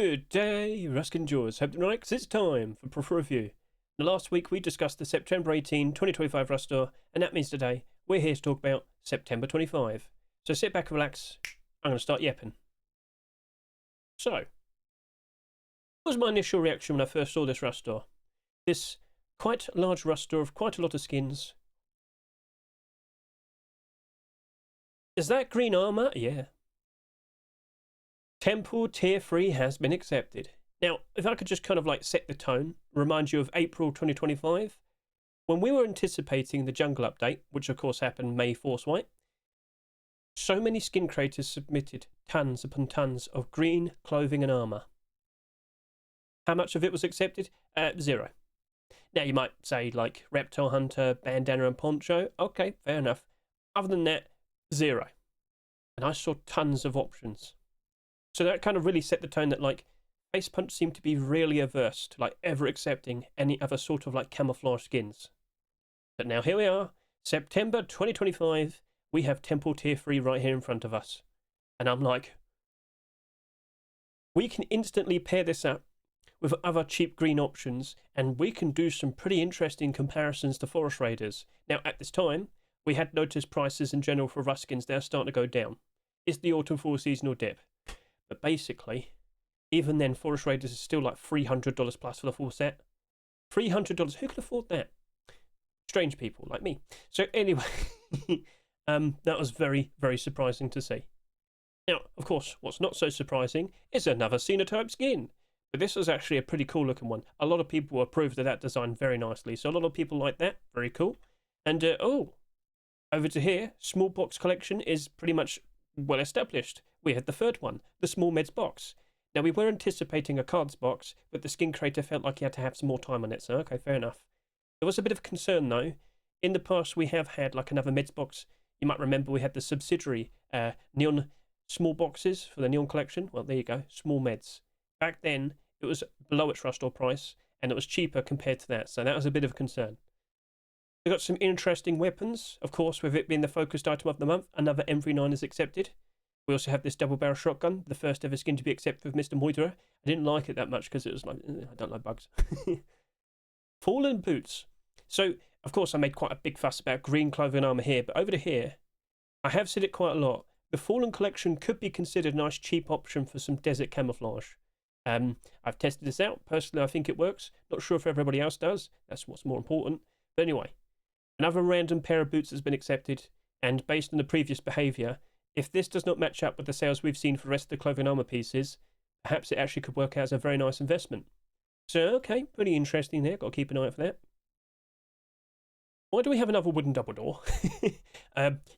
Good day, Ruskin Jaws. Hope you're right, 'cause it's time for Prof Review. The last week we discussed the September 18, 2025 Rustor, and that means today we're here to talk about September 25. So sit back and relax. I'm going to start yapping. So, what was my initial reaction when I first saw this Rustor? This quite large Rustor of quite a lot of skins. Is that green armor? Yeah. Temple Tier 3 has been accepted. Now, if I could just kind of like set the tone, remind you of April 2025, when we were anticipating the jungle update, which of course happened May Force White, so many skin creators submitted tons upon tons of green clothing and armor. How much of it was accepted? 0. Now you might say like Reptile Hunter, Bandana and Poncho. Okay, fair enough. Other than that, 0. And I saw tons of options. So that kind of really set the tone that like Face Punch seemed to be really averse to like ever accepting any other sort of like camouflage skins. But now here we are, September 2025, we have Temple Tier 3 right here in front of us. And I'm like, we can instantly pair this up with other cheap green options and we can do some pretty interesting comparisons to Forest Raiders. Now at this time, we had noticed prices in general for Ruskins, they're starting to go down. It's the autumn fall seasonal dip. But basically, even then, Forest Raiders is still like $300 plus for the full set. $300, who can afford that? Strange people like me. So anyway, that was very, very surprising to see. Now, of course, what's not so surprising is another Sinotype skin. But this was actually a pretty cool looking one. A lot of people approved of that design very nicely. So a lot of people like that. Very cool. And, over to here, small box collection is pretty much well established. We had the third one, the small meds box. Now we were anticipating a cards box, but the skin creator felt like he had to have some more time on it, so okay, fair enough. There was a bit of concern though. In the past we have had like another meds box. You might remember we had the subsidiary neon small boxes for the neon collection. Well, there you go, small meds. Back then it was below its Rustor price and it was cheaper compared to that, so that was a bit of a concern. We got some interesting weapons, of course, with it being the focused item of the month. Another M39 is accepted. We also have this double barrel shotgun, the first ever skin to be accepted with Mr. Moiterer. I didn't like it that much because it was like, I don't like bugs. Fallen boots. So, of course, I made quite a big fuss about green clothing and armor here, but over to here, I have said it quite a lot. The Fallen collection could be considered a nice cheap option for some desert camouflage. I've tested this out. Personally, I think it works. Not sure if everybody else does. That's what's more important. But anyway, another random pair of boots has been accepted, and based on the previous behaviour, if this does not match up with the sales we've seen for the rest of the clothing armor pieces, perhaps it actually could work out as a very nice investment. So, okay, pretty interesting there. Got to keep an eye out for that. Why do we have another wooden double door?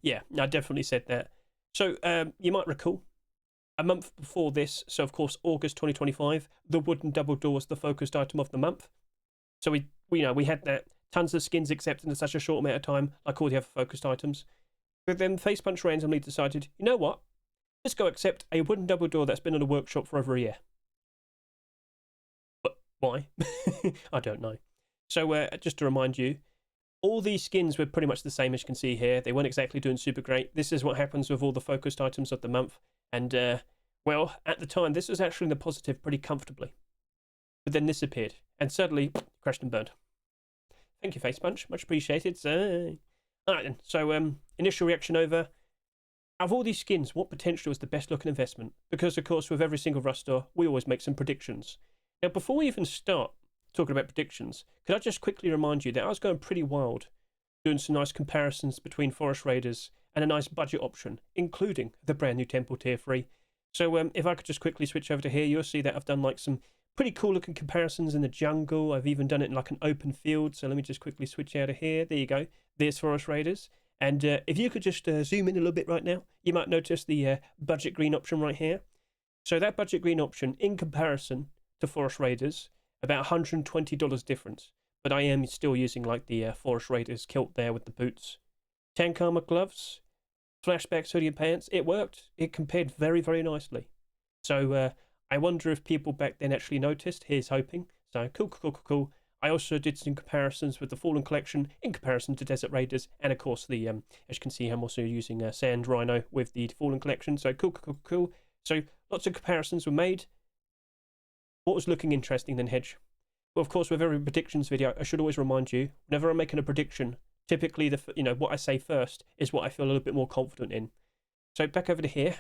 Yeah, I definitely said that. So, you might recall, a month before this, so of course August 2025, the wooden double door was the focused item of the month. So we had that. Tons of skins accepted in such a short amount of time, like all the other focused items. But then Face Punch randomly decided, you know what? Let's go accept a wooden double door that's been in a workshop for over a year. But why? I don't know. So just to remind you, all these skins were pretty much the same as you can see here. They weren't exactly doing super great. This is what happens with all the focused items of the month. And, well, at the time, this was actually in the positive pretty comfortably. But then this appeared, and suddenly crashed and burned. Thank you, Face Punch. Much appreciated. Alright then, so initial reaction over. Out of all these skins, what potentially was the best looking investment? Because, of course, with every single Rustor, we always make some predictions. Now, before we even start talking about predictions, could I just quickly remind you that I was going pretty wild, doing some nice comparisons between Forest Raiders and a nice budget option, including the brand new Temple Tier 3. So if I could just quickly switch over to here, you'll see that I've done like some pretty cool looking comparisons in the jungle. I've even done it in like an open field. So let me just quickly switch out of here. There you go. There's Forest Raiders. And if you could just zoom in a little bit right now, you might notice the budget green option right here. So that budget green option in comparison to Forest Raiders, about $120 difference. But I am still using like the Forest Raiders kilt there with the boots. Tank armor gloves, flashback sodium pants. It worked. It compared very, very nicely. So I wonder if people back then actually noticed. Here's hoping. So cool. I also did some comparisons with the Fallen collection in comparison to Desert Raiders, and of course the as you can see, I'm also using Sand Rhino with the Fallen collection. So cool. So lots of comparisons were made. What was looking interesting then, Hedge? Well, of course, with every predictions video, I should always remind you, whenever I'm making a prediction, typically what I say first is what I feel a little bit more confident in. So back over to here,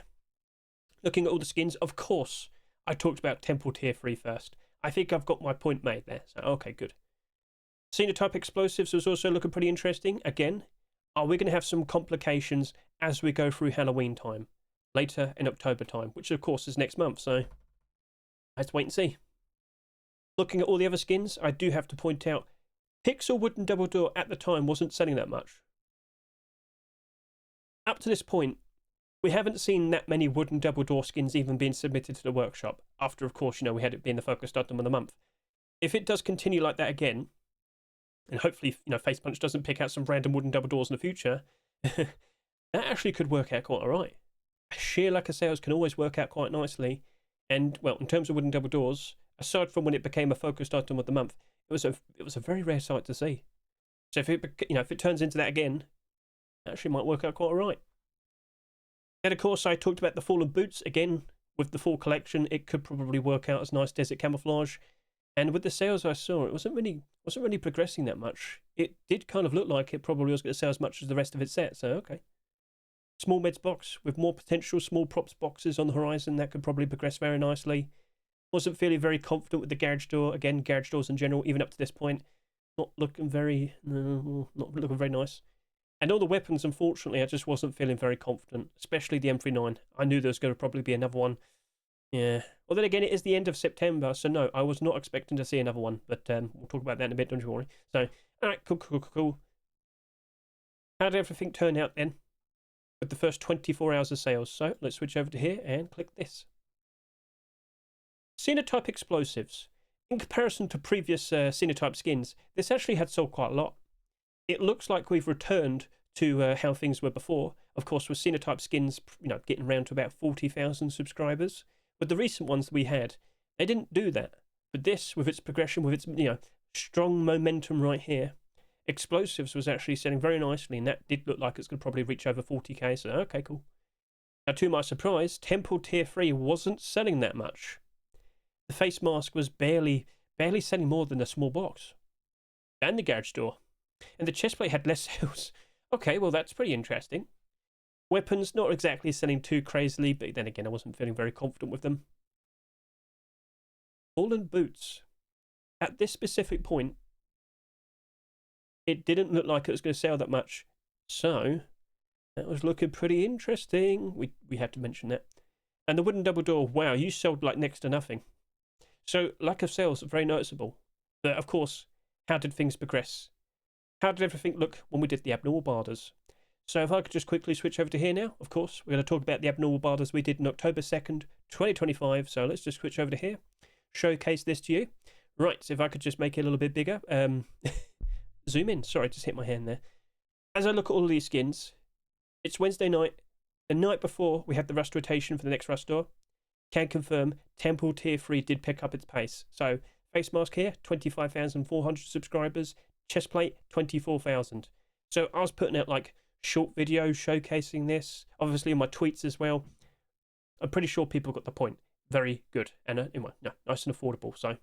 looking at all the skins, of course, I talked about Temple Tier 3 first. I think I've got my point made there. So, okay, good. Sinotype explosives was also looking pretty interesting. Again, are we going to have some complications as we go through Halloween time, later in October time, which of course is next month, so let's wait and see. Looking at all the other skins, I do have to point out, Pixel Wooden Double Door at the time wasn't selling that much. Up to this point, we haven't seen that many Wooden Double Door skins even being submitted to the workshop, after of course, we had it being the focused item of the month. If it does continue like that again, and hopefully, Face Punch doesn't pick out some random Wooden Double Doors in the future, that actually could work out quite alright. Sheer lack of sales can always work out quite nicely, and, well, in terms of Wooden Double Doors, aside from when it became a focused item of the month, it was a very rare sight to see. So if it turns into that again, it actually might work out quite alright. And of course, I talked about the Fallen Boots again. With the full collection, it could probably work out as nice desert camouflage. And with the sales I saw, it wasn't really progressing that much. It did kind of look like it probably was going to sell as much as the rest of its set. So okay. Small meds box with more potential small props boxes on the horizon, that could probably progress very nicely. Wasn't feeling very confident with the garage door. Again, garage doors in general, even up to this point, not looking very nice. And all the weapons, unfortunately, I just wasn't feeling very confident, especially the M39. I knew there was going to probably be another one. Yeah. Well, then again, it is the end of September, so no, I was not expecting to see another one. But we'll talk about that in a bit, don't you worry. So, all right, cool. How did everything turn out then with the first 24 hours of sales? So let's switch over to here and click this. Sinotype explosives. In comparison to previous Sinotype skins, this actually had sold quite a lot. It looks like we've returned to how things were before. Of course, with Sinotype skins, getting around to about 40,000 subscribers. With the recent ones that we had, they didn't do that. But this, with its progression, with its strong momentum right here, explosives was actually selling very nicely, and that did look like it's going to probably reach over 40k. So okay, cool. Now, to my surprise, Temple Tier 3 wasn't selling that much. The face mask was barely selling more than a small box, and the garage door. And the chestplate had less sales. Okay, well, that's pretty interesting. Weapons, not exactly selling too crazily, but then again, I wasn't feeling very confident with them. Fallen boots. At this specific point, it didn't look like it was going to sell that much. So, that was looking pretty interesting. We had to mention that. And the wooden double door, wow, you sold like next to nothing. So, lack of sales, very noticeable. But, of course, how did things progress? How did everything look when we did the abnormal barders? So if I could just quickly switch over to here now, of course, we're going to talk about the abnormal barders we did on October 2nd, 2025. So let's just switch over to here, showcase this to you. Right, so if I could just make it a little bit bigger. Zoom in, sorry, just hit my hand there. As I look at all of these skins, it's Wednesday night. The night before we had the rust rotation for the next rust door. Can confirm Temple Tier 3 did pick up its pace. So face mask here, 25,400 subscribers. Chestplate, 24,000. So I was putting out like short videos showcasing this, obviously in my tweets as well. I'm pretty sure people got the point. Very good, and nice and affordable. So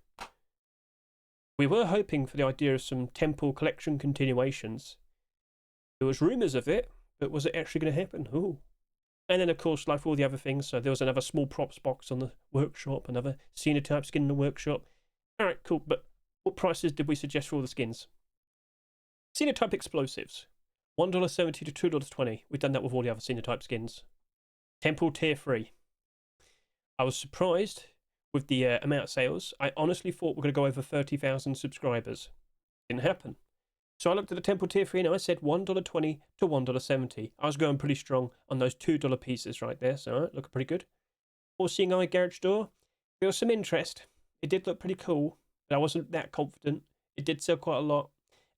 we were hoping for the idea of some Temple collection continuations. There was rumours of it, but was it actually going to happen? Ooh. And then of course, like all the other things, so there was another small props box on the workshop, another Sinotype skin in the workshop. All right, cool. But what prices did we suggest for all the skins? Sinotype explosives, $1.70 to $2.20. We've done that with all the other Sinotype skins. Temple Tier 3. I was surprised with the amount of sales. I honestly thought we were going to go over 30,000 subscribers. Didn't happen. So I looked at the Temple Tier 3 and I said $1.20 to $1.70. I was going pretty strong on those $2 pieces right there. So looking pretty good. Or seeing eye garage door. There was some interest. It did look pretty cool, but I wasn't that confident. It did sell quite a lot.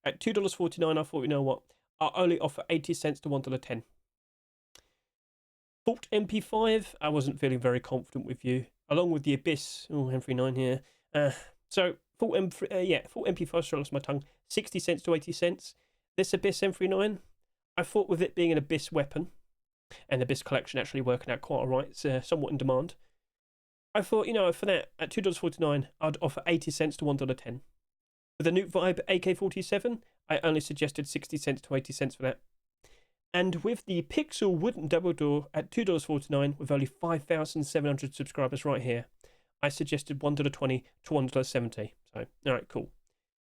At $2.49, I thought, you know what? I'll only offer 80 cents to $1.10. Fault MP5, I wasn't feeling very confident with you. Along with the Abyss, M39 here. So, Fault MP5, sorry, I lost my tongue. 60 cents to 80 cents. This Abyss M39, I thought with it being an Abyss weapon, and Abyss collection actually working out quite alright, it's somewhat in demand. I thought, you know, for that, at $2.49, I'd offer 80 cents to $1.10. For the Nuke Vibe AK-47, I only suggested 60 cents to 80 cents for that. And with the Pixel wooden double door at $2.49 with only 5,700 subscribers right here, I suggested $1.20 to $1.70. So, alright, cool.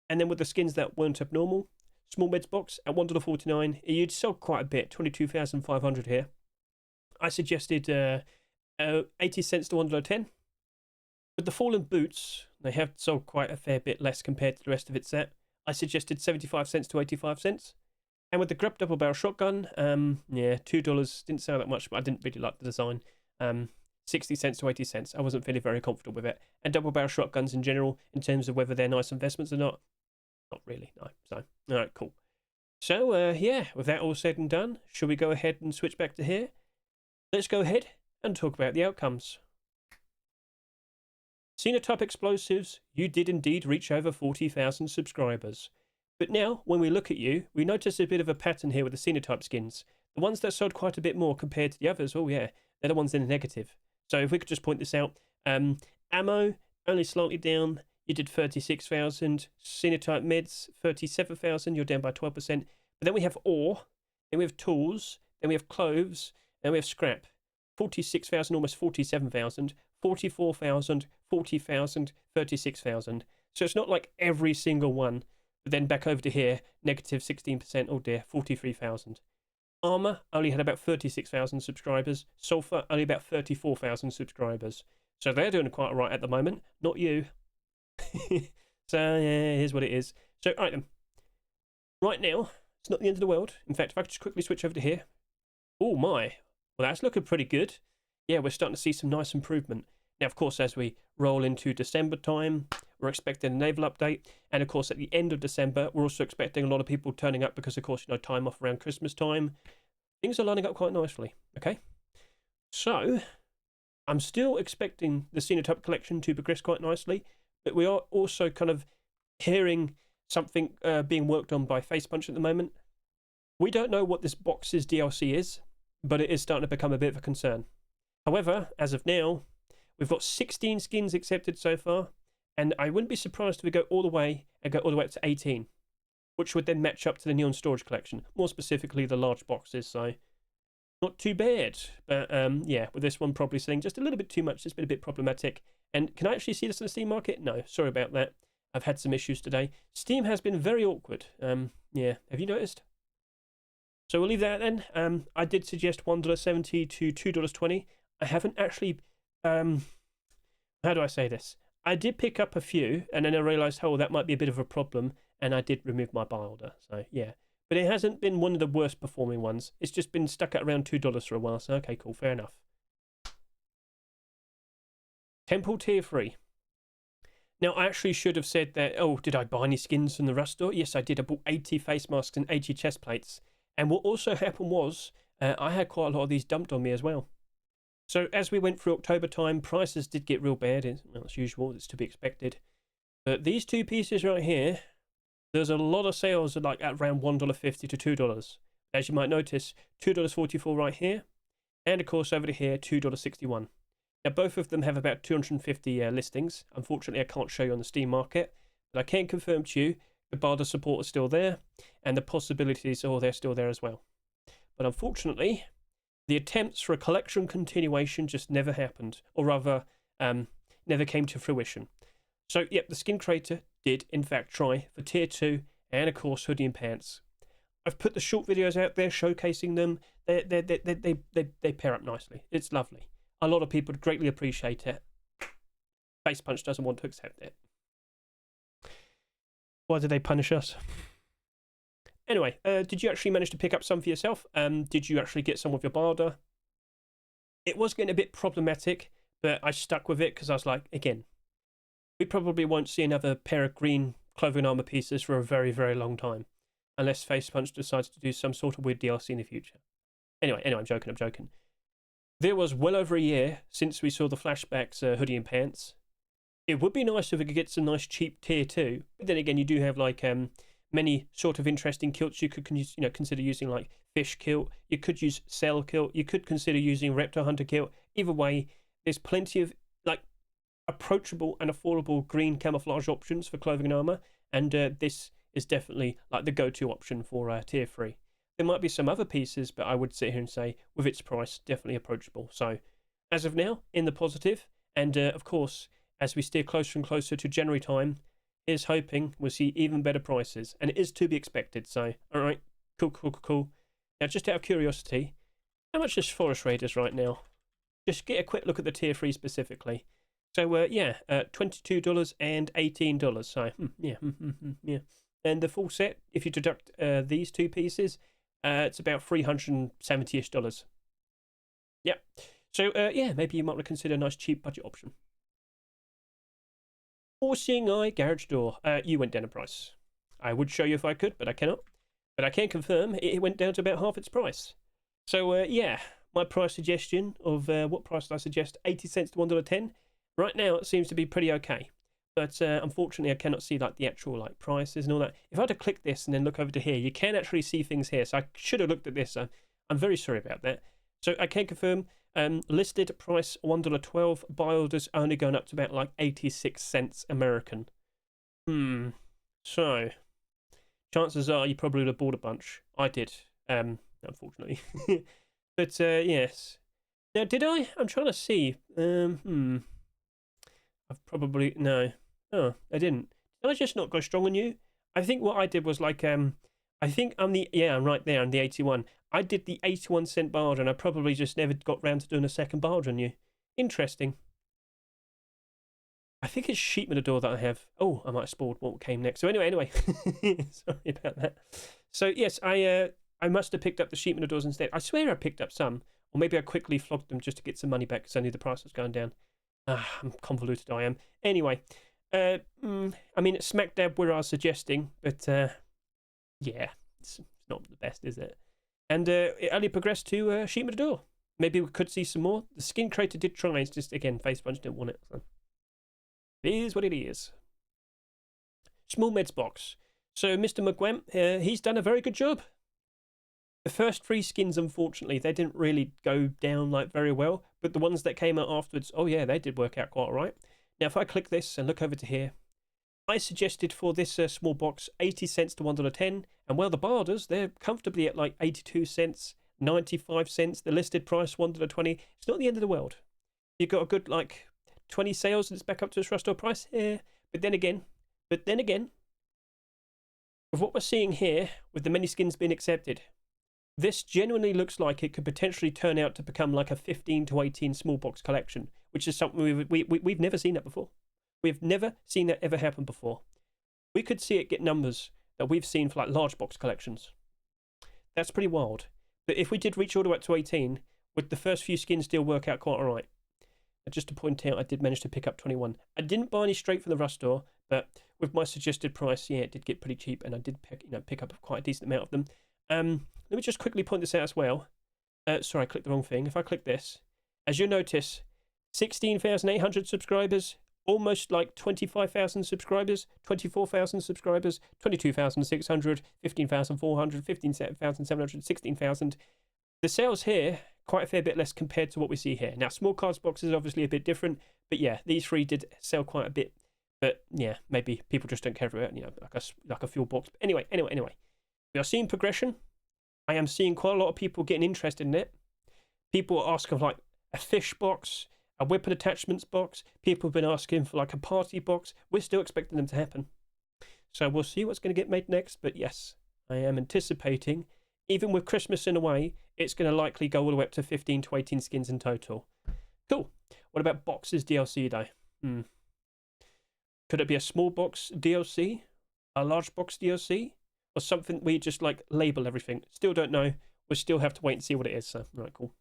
And then with the skins that weren't abnormal, Small Meds box at $1.49, you'd sold quite a bit, 22,500 here. I suggested 80 cents to $1.10. With the Fallen Boots, they have sold quite a fair bit less compared to the rest of its set. I suggested 75 cents to 85 cents. And with the Grub Double Barrel Shotgun, yeah, $2 didn't sell that much, but I didn't really like the design. 60 cents to 80 cents. I wasn't feeling very comfortable with it. And double barrel shotguns in general, in terms of whether they're nice investments or not, not really, no. So, all right, cool. So, yeah, with that all said and done, shall we go ahead and switch back to here? Let's go ahead and talk about the outcomes. Sinotype Explosives, you did indeed reach over 40,000 subscribers. But now, when we look at you, we notice a bit of a pattern here with the Sinotype skins. The ones that sold quite a bit more compared to the others, oh yeah, they're the ones in the negative. So if we could just point this out, ammo, only slightly down, you did 36,000. Sinotype meds, 37,000, you're down by 12%. But then we have ore, then we have tools, then we have clothes, then we have scrap. 46,000, almost 47,000, 44,000, 40,000, 36,000. So it's not like every single one. But then back over to here, negative 16%, oh dear, 43,000. Armour only had about 36,000 subscribers. Sulfur only about 34,000 subscribers. So they're doing quite all right at the moment, not you. So yeah, here's what it is. So all right then. Right now, it's not the end of the world. In fact, if I could just quickly switch over to here. Oh my, well that's looking pretty good. Yeah, we're starting to see some nice improvement. Now, of course, as we roll into December time, we're expecting a naval update. And, of course, at the end of December, we're also expecting a lot of people turning up because, of course, you know, time off around Christmas time. Things are lining up quite nicely, okay? So, I'm still expecting the Sinotype collection to progress quite nicely, but we are also kind of hearing something being worked on by Facepunch at the moment. We don't know what this box's DLC is, but it is starting to become a bit of a concern. However, as of now, we've got 16 skins accepted so far, and I wouldn't be surprised if we go all the way up to 18, which would then match up to the Neon Storage Collection, more specifically the large boxes, so not too bad. But yeah, with this one probably selling just a little bit too much, it's been a bit problematic. And can I actually see this in the Steam market? No, sorry about that. I've had some issues today. Steam has been very awkward. Yeah, have you noticed? So we'll leave that then. I did suggest $1.70 to $2.20. I haven't actually... how do I say this? I did pick up a few, and then I realised, oh, that might be a bit of a problem, and I did remove my buy order. So, yeah. But it hasn't been one of the worst performing ones. It's just been stuck at around $2 for a while, so okay, cool, fair enough. Temple Tier 3. Now, I actually should have said that, oh, did I buy any skins from the Rust store? Yes, I did. I bought 80 face masks and 80 chest plates. And what also happened was, I had quite a lot of these dumped on me as well. So as we went through October time, prices did get real bad. Well, as usual, it's to be expected. But these two pieces right here, there's a lot of sales at like at around $1.50 to $2. As you might notice, $2.44 right here. And of course over to here, $2.61. Now both of them have about 250 listings. Unfortunately, I can't show you on the Steam market. But I can confirm to you, the barter support is still there. And the possibilities, oh, they're still there as well. But unfortunately... the attempts for a collection continuation just never happened, or rather, never came to fruition. So, yep, the Skin Creator did, in fact, try for Tier 2 and, of course, Hoodie and Pants. I've put the short videos out there showcasing them. They pair up nicely. It's lovely. A lot of people greatly appreciate it. Facepunch doesn't want to accept it. Why did they punish us? Anyway, did you actually manage to pick up some for yourself? Did you actually get some with your barter? It was getting a bit problematic, but I stuck with it because I was like, again, we probably won't see another pair of green clothing armor pieces for a very, very long time. Unless Facepunch decides to do some sort of weird DLC in the future. Anyway, I'm joking. There was well over a year since we saw the flashbacks Hoodie and Pants. It would be nice if we could get some nice cheap Tier 2. But then again, you do have like... many sort of interesting kilts you could consider using, like Fish kilt. You could use Cell kilt. You could consider using Reptile Hunter kilt. Either way, there's plenty of like approachable and affordable green camouflage options for clothing and armor, and this is definitely like the go-to option for tier 3. There might be some other pieces, but I would sit here and say with its price, definitely approachable. So as of now, in the positive, and of course, as we steer closer and closer to January time, here's hoping we'll see even better prices, and it is to be expected. So all right, cool. Now, just out of curiosity, how much is Forest Raiders right now? Just get a quick look at the tier 3 specifically. So yeah, $22 and $18. So yeah. And the full set, if you deduct these two pieces, it's about $370-ish. Yep. So yeah, maybe you might want to consider a nice cheap budget option. All-Seeing Eye Garage Door. You went down in price. I would show you if I could, but I cannot. But I can confirm it went down to about half its price. So yeah, my price suggestion of what price did I suggest? 80 cents to $1.10. Right now it seems to be pretty okay. But unfortunately I cannot see like the actual like prices and all that. If I had to click this and then look over to here, you can actually see things here. So I should have looked at this. I'm very sorry about that. So I can confirm listed price $1.12. Buy orders only going up to about like 86 cents American. So chances are you probably would have bought a bunch. I did, unfortunately. But yes. Now, did I? I'm trying to see. I've probably no. Oh, I didn't. Did I just not go strong on you? I think what I did was like I think I'm right there. I'm the 81. I did the 81-cent barge, and I probably just never got round to doing a second barge on you. Interesting. I think it's Sheep Matador that I have. Oh, I might have spoiled what came next. So anyway. Sorry about that. So yes, I must have picked up the Sheep Matadors instead. I swear I picked up some, or maybe I quickly flogged them just to get some money back because I knew the price was going down. I'm convoluted, I am. Anyway, I mean, it's smack dab where I was suggesting, but yeah, it's not the best, is it? And it only progressed to Sheep Matador. Maybe we could see some more. The Skin Crater did try, it's just, again, Face Punch didn't want it. So. It is what it is. Small Meds box. So Mr. McGwem, he's done a very good job. The first 3 skins, unfortunately, they didn't really go down like very well, but the ones that came out afterwards, oh yeah, they did work out quite all right. Now, if I click this and look over to here, I suggested for this small box 80 cents to $1.10, and well, the barders, they're comfortably at like 82 cents, 95 cents. The listed price $1.20. It's not the end of the world. You've got a good like 20 sales and it's back up to its restore price. Yeah, but then again, with what we're seeing here, with the many skins being accepted, this genuinely looks like it could potentially turn out to become like a 15 to 18 small box collection, which is something we've never seen that before. We've never seen that ever happen before. We could see it get numbers that we've seen for like large box collections. That's pretty wild. But if we did reach all the way up to 18, would the first few skins still work out quite all right? And just to point out, I did manage to pick up 21. I didn't buy any straight from the Rust store, but with my suggested price, yeah, it did get pretty cheap, and I did pick up quite a decent amount of them. Let me just quickly point this out as well. Sorry, I clicked the wrong thing. If I click this, as you'll notice, 16,800 subscribers, almost like 25,000 subscribers, 24,000 subscribers, 22,600, 15,400, 15,700, 16,000. The sales here, quite a fair bit less compared to what we see here. Now, small cards box is obviously a bit different, but yeah, these 3 did sell quite a bit. But yeah, maybe people just don't care about it, like a fuel box. But anyway. We are seeing progression. I am seeing quite a lot of people getting interested in it. People are asking for like a fish box, a weapon attachments box. People have been asking for like a party box. We're still expecting them to happen. So we'll see what's going to get made next. But yes, I am anticipating, even with Christmas in a way, it's going to likely go all the way up to 15 to 18 skins in total. Cool. What about boxes DLC though? Could it be a small box DLC? A large box DLC? Or something we just like label everything? Still don't know. We'll still have to wait and see what it is. So, right, cool.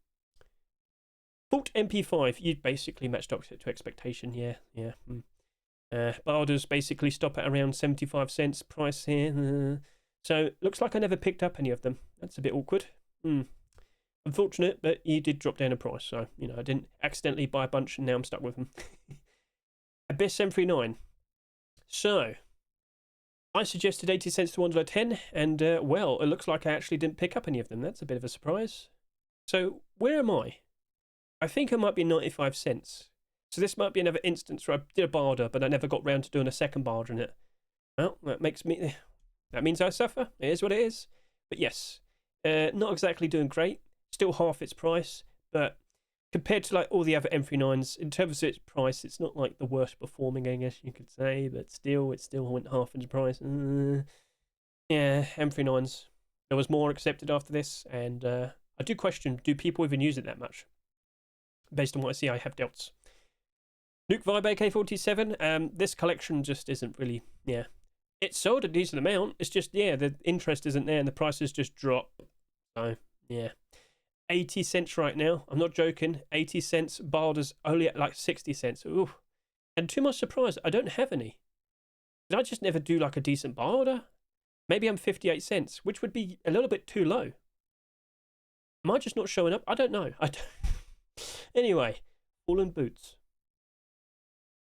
Vault MP5. You basically matched up to expectation. Yeah. Barders basically stop at around 75 cents price here. So, looks like I never picked up any of them. That's a bit awkward. Unfortunate, but you did drop down in price. So, I didn't accidentally buy a bunch and now I'm stuck with them. Abyss M39. So, I suggested 80 cents to $1.10, and well, it looks like I actually didn't pick up any of them. That's a bit of a surprise. So, where am I? I think I might be 95 cents. So this might be another instance where I did a barter, but I never got round to doing a second barter in it. Well, that means I suffer. It is what it is. But yes, not exactly doing great. Still half its price, but compared to like all the other M39s, in terms of its price, it's not like the worst performing, I guess you could say. But still, it still went half its price. Yeah, M39s. There was more accepted after this, and I do question: do people even use it that much? Based on what I see, I have doubts. Nuke Vibe AK-47. This collection just isn't really. Yeah, it's sold a decent amount. It's just the interest isn't there, and the prices just drop. So yeah. 80 cents right now. I'm not joking. 80 cents. Barter's only at like 60 cents. Ooh. And to my surprise, I don't have any. Did I just never do like a decent barter? Maybe I'm 58 cents, which would be a little bit too low. Am I just not showing up? I don't know. Anyway, Fallen Boots.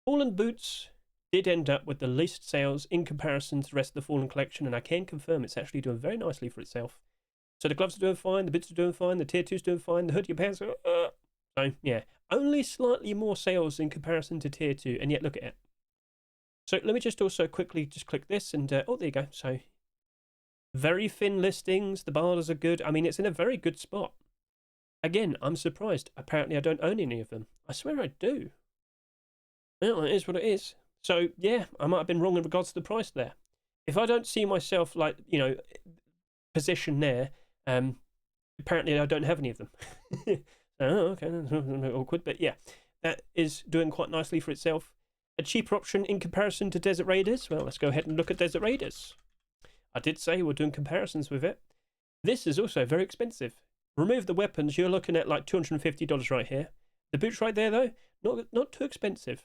Fallen Boots did end up with the least sales in comparison to the rest of the Fallen collection, and I can confirm it's actually doing very nicely for itself. So the gloves are doing fine, the boots are doing fine, the tier 2's doing fine, the hoodie and pants are... So, yeah, only slightly more sales in comparison to tier 2, and yet look at it. So let me just also quickly just click this, and oh, there you go. So, very thin listings, the barters are good. I mean, it's in a very good spot. Again, I'm surprised. Apparently, I don't own any of them. I swear I do. Well, it is what it is. So, yeah, I might have been wrong in regards to the price there. If I don't see myself, like, you know, position there... apparently I don't have any of them. Oh, okay, that's a bit awkward, but yeah, that is doing quite nicely for itself. A cheaper option in comparison to Desert Raiders. Well, let's go ahead and look at Desert Raiders. I did say we're doing comparisons with it. This is also very expensive. Remove the weapons, you're looking at like $250 right here. The boots right there, though, not too expensive.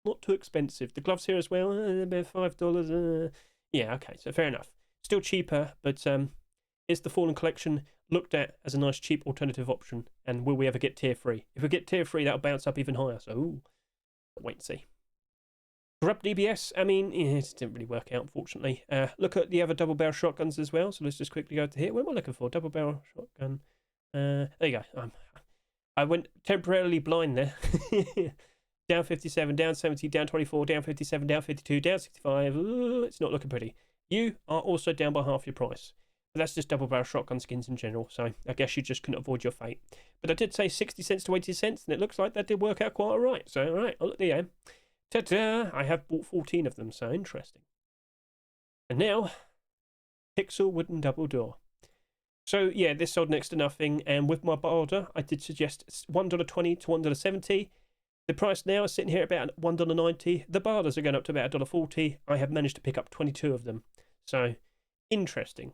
Not too expensive. The gloves here as well, about $5. Yeah, okay, so fair enough. Still cheaper, but is the Fallen collection looked at as a nice cheap alternative option? And will we ever get tier 3? If we get tier 3, that'll bounce up even higher. So, ooh, wait and see. Corrupt DBS, I mean, it didn't really work out, unfortunately. Look at the other double barrel shotguns as well. So let's just quickly go to here. What am I looking for? Double barrel shotgun. There you go. I went temporarily blind there. Down 57, down 70, down 24, down 57, down 52, down 65. Ooh, it's not looking pretty. You are also down by half your price. But that's just double barrel shotgun skins in general, so I guess you just couldn't avoid your fate. But I did say 60 cents to 80 cents, and it looks like that did work out quite alright. So, alright, I'll look there. Ta-da! I have bought 14 of them, so interesting. And now, Pixel Wooden Double Door. So, yeah, this sold next to nothing, and with my barter, I did suggest $1.20 to $1.70. The price now is sitting here at about $1.90. The barters are going up to about $1.40. I have managed to pick up 22 of them. So, interesting.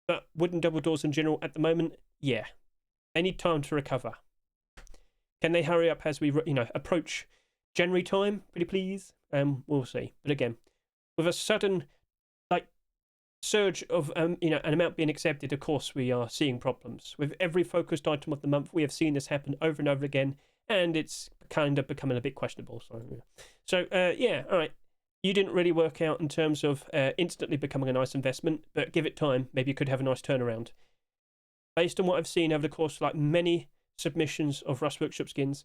But wooden double doors in general at the moment, yeah, they need time to recover. Can they hurry up as we, approach January time? Pretty please. We'll see. But again, with a sudden, surge of, an amount being accepted, of course, we are seeing problems. With every focused item of the month, we have seen this happen over and over again, and it's kind of becoming a bit questionable. So, yeah, all right. You didn't really work out in terms of instantly becoming a nice investment, but give it time. Maybe you could have a nice turnaround. Based on what I've seen over the course of many submissions of Rust Workshop skins,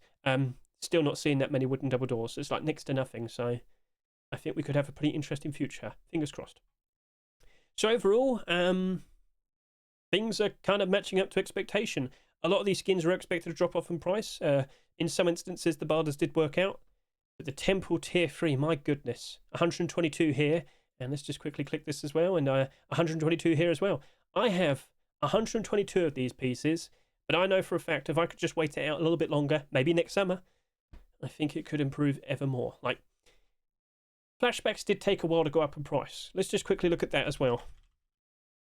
still not seeing that many wooden double doors. It's next to nothing, so I think we could have a pretty interesting future. Fingers crossed. So overall, things are kind of matching up to expectation. A lot of these skins are expected to drop off in price. In some instances, the barters did work out. But the Temple Tier 3, my goodness. 122 here. And let's just quickly click this as well. And 122 here as well. I have 122 of these pieces. But I know for a fact if I could just wait it out a little bit longer, maybe next summer, I think it could improve ever more. Flashbacks did take a while to go up in price. Let's just quickly look at that as well.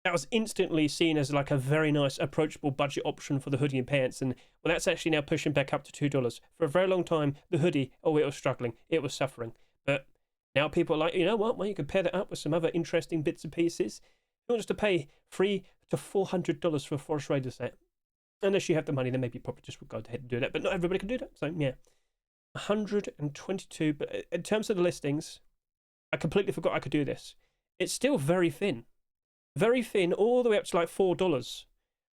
That was instantly seen as a very nice, approachable budget option for the hoodie and pants. And well, that's actually now pushing back up to $2. For a very long time, the hoodie, it was struggling. It was suffering. But now people are like, you know what? Well, you can pair that up with some other interesting bits and pieces. You want us to pay $300 to $400 for a Forest Raider set. Unless you have the money, then maybe you probably just would go ahead and do that. But not everybody can do that. So, yeah. 122. But in terms of the listings, I completely forgot I could do this. It's still very thin. Very thin, all the way up to $4.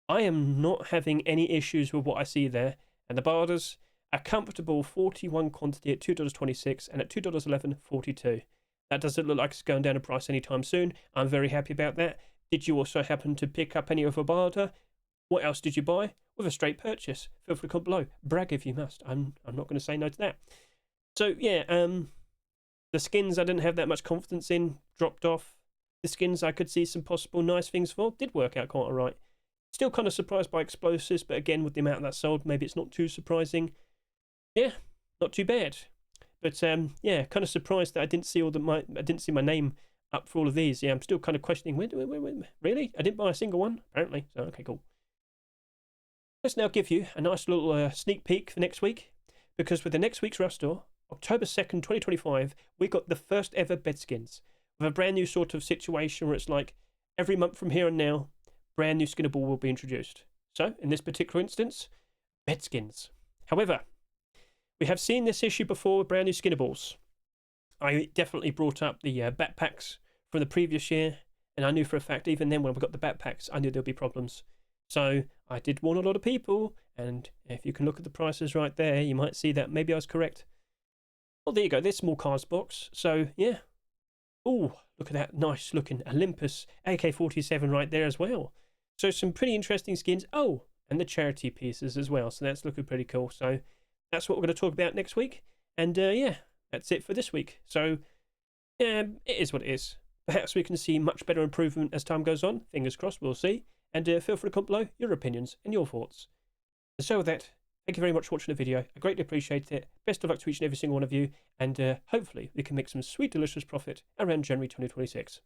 I am not having any issues with what I see there. And the barters, a comfortable 41 quantity at $2.26 and at $2.11 42. That doesn't look like it's going down in price anytime soon. I'm very happy about that. Did you also happen to pick up any of a barter? What else did you buy? With a straight purchase. Feel free to comment below. Brag if you must. I'm not going to say no to that. So yeah, the skins I didn't have that much confidence in dropped off. The skins I could see some possible nice things for did work out quite alright. Still kind of surprised by explosives, but again with the amount that sold, maybe it's not too surprising. Yeah, not too bad. But yeah, kind of surprised that I didn't see I didn't see my name up for all of these. Yeah, I'm still kind of questioning. Wait, really? I didn't buy a single one apparently. So okay, cool. Let's now give you a nice little sneak peek for next week, because with the next week's Rush Store, October 2nd, 2025, we got the first ever bed skins with a brand new sort of situation where it's like every month from here on now, brand new skinnable will be introduced. So in this particular instance, bed skins. However, we have seen this issue before with brand new skinnables. I definitely brought up the backpacks from the previous year, and I knew for a fact even then when we got the backpacks, I knew there'd be problems. So I did warn a lot of people, and if you can look at the prices right there, you might see that maybe I was correct. Well, there you go. There's small cards box. So yeah. Oh, look at that nice looking Olympus AK-47 right there as well. So some pretty interesting skins. Oh, and the charity pieces as well. So that's looking pretty cool. So that's what we're going to talk about next week. And yeah, that's it for this week. So it is what it is. Perhaps we can see much better improvement as time goes on. Fingers crossed, we'll see. And feel free to comment below your opinions and your thoughts. And so with that, thank you very much for watching the video. I greatly appreciate it. Best of luck to each and every single one of you. And hopefully we can make some sweet, delicious profit around January 2026.